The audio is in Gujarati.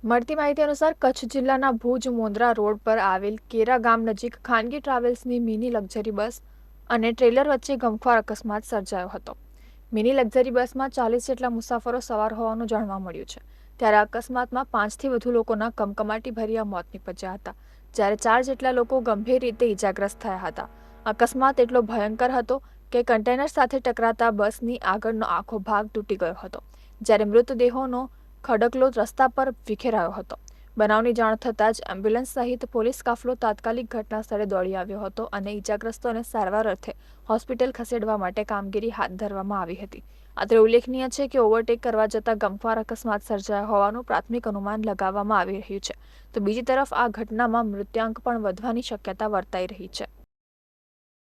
મળતી માહિતી અનુસાર કચ્છ જિલ્લાના ભુજ મુન્દ્રા રોડ પર આવેલ કેરા ગામ નજીક ખાનગી ટ્રાવેલ્સની મિની લક્ઝરી બસ અને ટ્રેલર વચ્ચે ગમખ્વાર અકસ્માત સર્જાયો હતો. મિની લક્ઝરી બસમાં 40 જેટલા મુસાફરો સવાર હોવાનું જાણવા મળ્યું છે. ત્યારે અકસ્માતમાં 5થી વધુ લોકોના કમકમાટીભર્યા મોત નીપજ્યા હતા, જ્યારે 4 જેટલા લોકો ગંભીર રીતે ઇજાગ્રસ્ત થયા હતા. અકસ્માત એટલો ભયંકર હતો કે કન્ટેનર સાથે ટકરાતા બસની આગળનો આખો ભાગ તૂટી ગયો હતો, જ્યારે મૃતદેહોનો ખડકલો રસ્તા પર વિખેરાયો હતો. બનાવની જાણ થતાં જ એમ્બ્યુલન્સ સહિત પોલીસ કાફલો તાત્કાલિક ઘટના સ્થળે દોડી આવ્યો હતો અને ઇજાગ્રસ્તોને સારવાર અર્થે હોસ્પિટલ ખસેડવા માટે કામગીરી હાથ ધરવામાં આવી હતી. અત્રે ઉલ્લેખનીય છે કે ઓવરટેક કરવા જતાં ગમખ્વાર અકસ્માત સર્જાયો હોવાનું પ્રાથમિક અનુમાન લગાવવામાં આવી રહ્યું છે. તો બીજી તરફ આ ઘટનામાં મૃત્યાંક પણ વધવાની શક્યતા વર્તાઈ રહી છે.